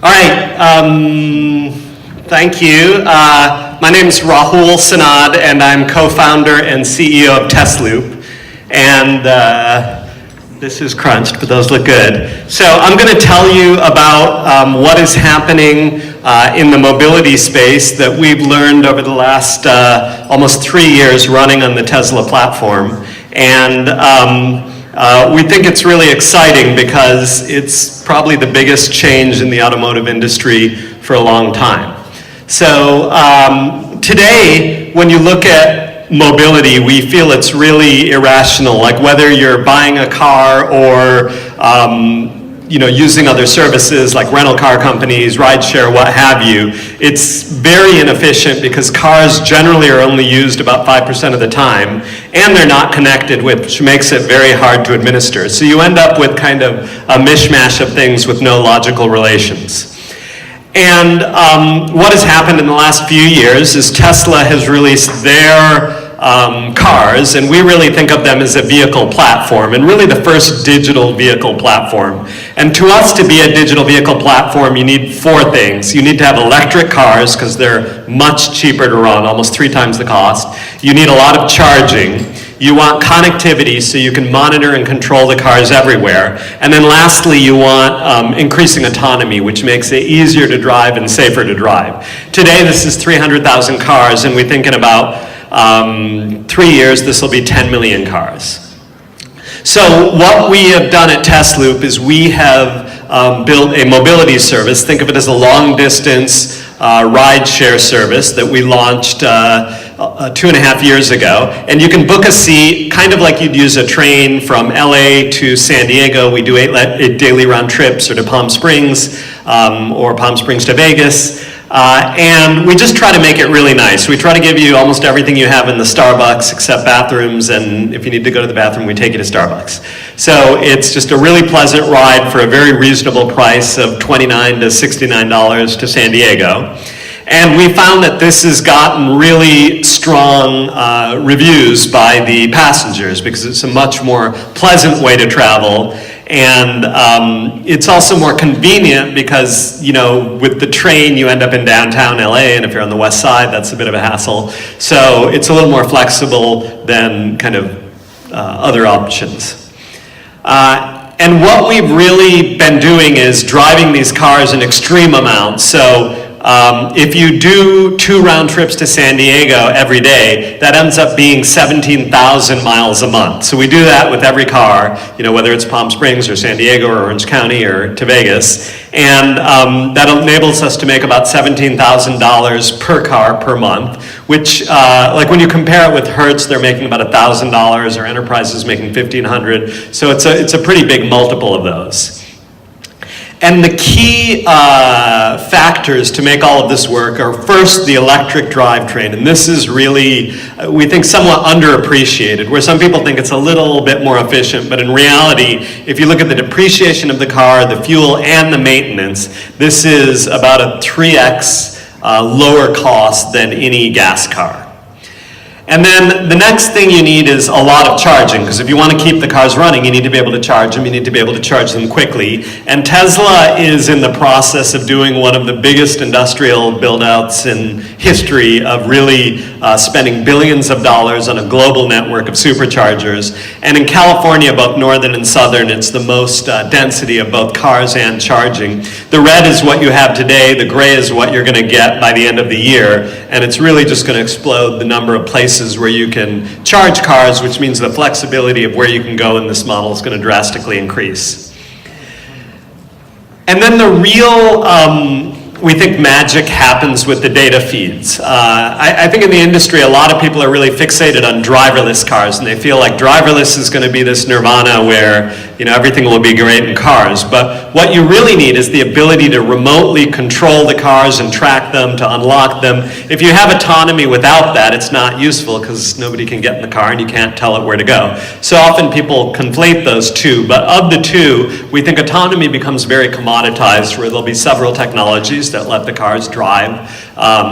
All right, thank you. My name is Rahul, Sonnad, and I'm co-founder and CEO of Tesloop. And this is crunched, but those look good. So I'm going to tell you about what is happening in the mobility space that we've learned over the last almost 3 years running on the Tesla platform. And we think it's really exciting because it's probably the biggest change in the automotive industry for a long time. So today, when you look at mobility, we feel it's really irrational, like whether you're buying a car or using other services like rental car companies, rideshare, what have you. It's very inefficient because cars generally are only used about 5% of the time, and they're not connected, which makes it very hard to administer. So you end up with kind of a mishmash of things with no logical relations. And what has happened in the last few years is Tesla has released their cars, and we really think of them as a vehicle platform, and really the first digital vehicle platform. And to us, to be a digital vehicle platform, you need 4 things. You need to have electric cars, because they're much cheaper to run, almost 3 times the cost. You need a lot of charging. You want connectivity so you can monitor and control the cars everywhere. And then lastly, you want increasing autonomy, which makes it easier to drive and safer to drive. Today, this is 300,000 cars, and we think in about 3 years, this will be 10 million cars. So what we have done at Tesloop is we have built a mobility service. Think of it as a long-distance ride-share service that we launched 2.5 years ago. And you can book a seat kind of like you'd use a train from LA to San Diego. We do 8 daily round trips, or to Palm Springs, or Palm Springs to Vegas. And we just try to make it really nice. We try to give you almost everything you have in the Starbucks except bathrooms, and if you need to go to the bathroom, we take you to Starbucks. So it's just a really pleasant ride for a very reasonable price of $29 to $69 to San Diego. And we found that this has gotten really strong reviews by the passengers because it's a much more pleasant way to travel. And it's also more convenient because, with the train, you end up in downtown LA, and if you're on the west side, that's a bit of a hassle. So it's a little more flexible than kind of other options. And what we've really been doing is driving these cars in extreme amounts. So if you do 2 round trips to San Diego every day, that ends up being 17,000 miles a month. So we do that with every car, whether it's Palm Springs or San Diego or Orange County or to Vegas. And that enables us to make about $17,000 per car per month, which, like when you compare it with Hertz, they're making about $1,000, or Enterprise is making $1,500. So it's a pretty big multiple of those. And the key factors to make all of this work are first the electric drivetrain, and this is really, we think, somewhat underappreciated, where some people think it's a little bit more efficient, but in reality, if you look at the depreciation of the car, the fuel, and the maintenance, this is about a 3x lower cost than any gas car. And then the next thing you need is a lot of charging, because if you want to keep the cars running, you need to be able to charge them. You need to be able to charge them quickly. And Tesla is in the process of doing one of the biggest industrial build-outs in history of really spending billions of dollars on a global network of superchargers. And in California, both northern and southern, it's the most density of both cars and charging. The red is what you have today. The gray is what you're going to get by the end of the year. And it's really just going to explode the number of places where you can charge cars, which means the flexibility of where you can go in this model is going to drastically increase. And then the real, we think, magic happens with the data feeds. I think in the industry, a lot of people are really fixated on driverless cars, and they feel like driverless is going to be this nirvana where everything will be great in cars. But what you really need is the ability to remotely control the cars and track them, to unlock them. If you have autonomy without that, it's not useful because nobody can get in the car and you can't tell it where to go. So often people conflate those two, but of the two, we think autonomy becomes very commoditized, where there'll be several technologies that let the cars drive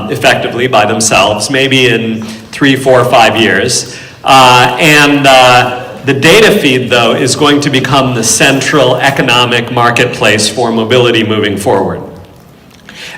effectively by themselves, maybe in 3, 4, 5 years. The data feed, though, is going to become the central economic marketplace for mobility moving forward.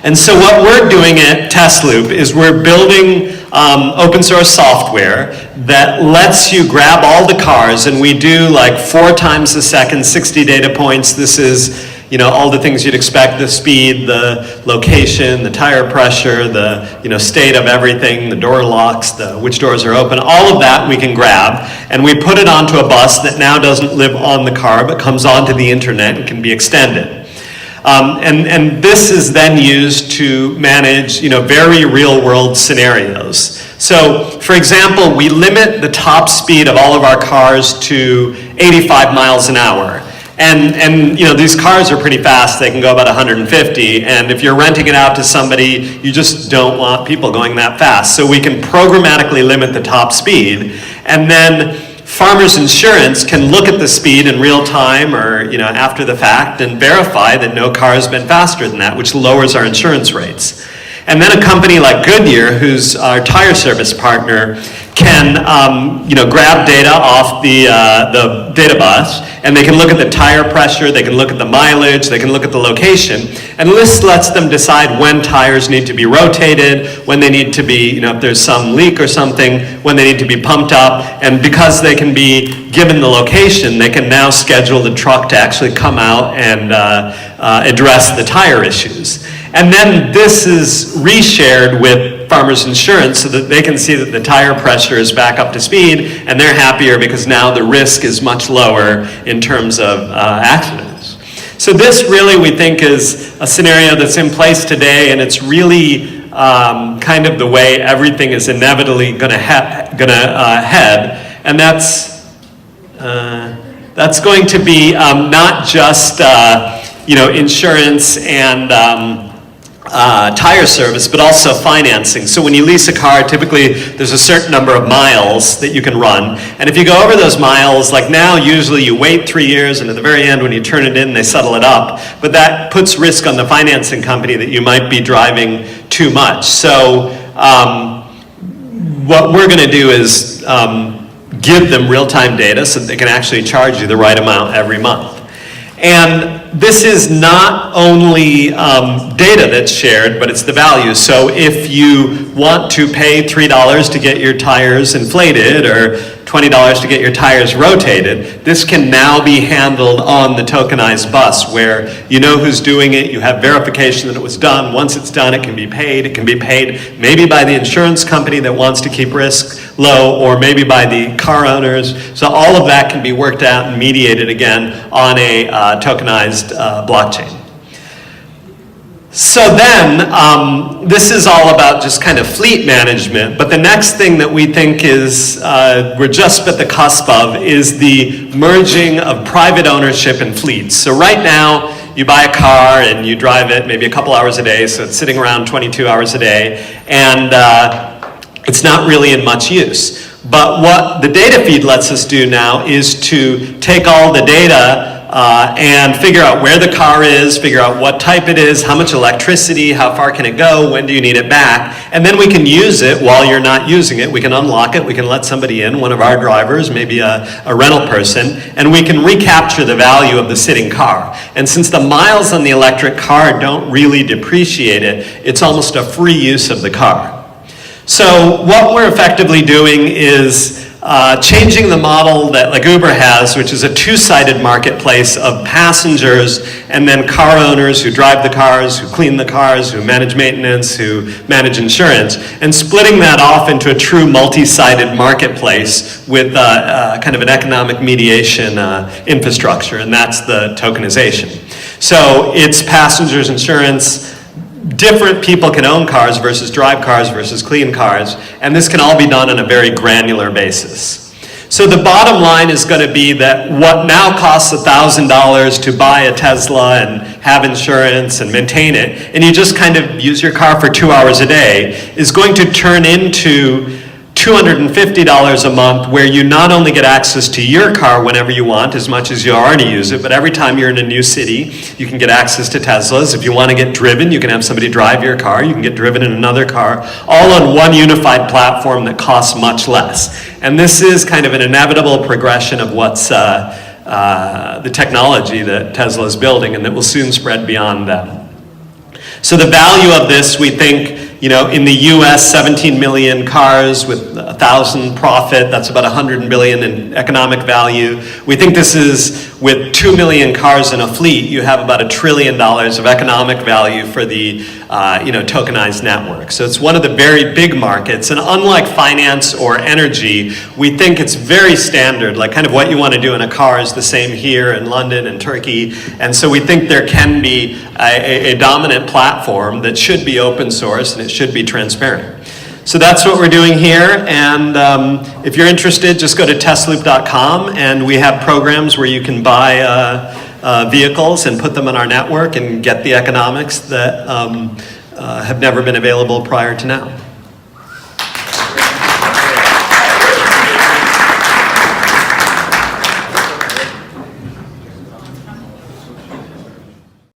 And so what we're doing at Tesloop is we're building open source software that lets you grab all the cars, and we do like 4 times a second, 60 data points. This is, you know, all the things you'd expect: the speed, the location, the tire pressure, the, you know, state of everything, the door locks, which doors are open. All of that we can grab, and we put it onto a bus that now doesn't live on the car but comes onto the internet and can be extended. And this is then used to manage, you know, very real-world scenarios. So, for example, we limit the top speed of all of our cars to 85 miles an hour. And you know, these cars are pretty fast. They can go about 150. And if you're renting it out to somebody, you just don't want people going that fast. So we can programmatically limit the top speed. And then Farmers Insurance can look at the speed in real time or, you know, after the fact and verify that no car has been faster than that, which lowers our insurance rates. And then a company like Goodyear, who's our tire service partner, can you know, grab data off the data bus, and they can look at the tire pressure, they can look at the mileage, they can look at the location, and this lets them decide when tires need to be rotated, when they need to be, you know, if there's some leak or something, when they need to be pumped up. And because they can be given the location, they can now schedule the truck to actually come out and address the tire issues. And then this is reshared with Farmers Insurance so that they can see that the tire pressure is back up to speed, and they're happier because now the risk is much lower in terms of accidents. So this really, we think, is a scenario that's in place today, and it's really kind of the way everything is inevitably going to head. And that's going to be not just you know, insurance and tire service, but also financing. So when you lease a car, typically there's a certain number of miles that you can run. And if you go over those miles, like now, usually you wait 3 years, and at the very end when you turn it in, they settle it up. But that puts risk on the financing company that you might be driving too much. So what we're going to do is give them real-time data so that they can actually charge you the right amount every month. And this is not only data that's shared, but it's the value. So if you want to pay $3 to get your tires inflated or $20 to get your tires rotated, this can now be handled on the tokenized bus, where you know who's doing it, you have verification that it was done. Once it's done, it can be paid. It can be paid maybe by the insurance company that wants to keep risk low, or maybe by the car owners. So all of that can be worked out and mediated again on a tokenized blockchain. So then, this is all about just kind of fleet management, but the next thing that we think is, we're just at the cusp of, is the merging of private ownership and fleets. So right now, you buy a car and you drive it maybe a couple hours a day, so it's sitting around 22 hours a day, and it's not really in much use. But what the data feed lets us do now is to take all the data and figure out where the car is, figure out what type it is, how much electricity, how far can it go, when do you need it back, and then we can use it while you're not using it. We can unlock it, we can let somebody in, one of our drivers, maybe a rental person, and we can recapture the value of the sitting car. And since the miles on the electric car don't really depreciate it, it's almost a free use of the car. So what we're effectively doing is changing the model that like Uber has, which is a two-sided marketplace of passengers and then car owners who drive the cars, who clean the cars, who manage maintenance, who manage insurance, and splitting that off into a true multi-sided marketplace with kind of an economic mediation infrastructure, and that's the tokenization. So it's passengers, insurance, different people can own cars versus drive cars versus clean cars, and this can all be done on a very granular basis. So the bottom line is going to be that what now costs $1,000 to buy a Tesla and have insurance and maintain it, and you just kind of use your car for 2 hours a day, is going to turn into $250 a month, where you not only get access to your car whenever you want, as much as you already use it, but every time you're in a new city, you can get access to Teslas. If you want to get driven, you can have somebody drive your car. You can get driven in another car, all on one unified platform that costs much less. And this is kind of an inevitable progression of what's the technology that Tesla is building, and that will soon spread beyond them. So the value of this, we think, in the US, 17 million cars with 1,000 profit, that's about 100 billion in economic value. We think this is, with 2 million cars in a fleet, you have about $1 trillion of economic value for the tokenized network. So it's one of the very big markets, and unlike finance or energy, we think it's very standard, like kind of what you want to do in a car is the same here in London and Turkey, and so we think there can be a dominant platform that should be open source and it should be transparent. So that's what we're doing here, and if you're interested, just go to Tesloop.com, and we have programs where you can buy vehicles and put them on our network and get the economics that have never been available prior to now.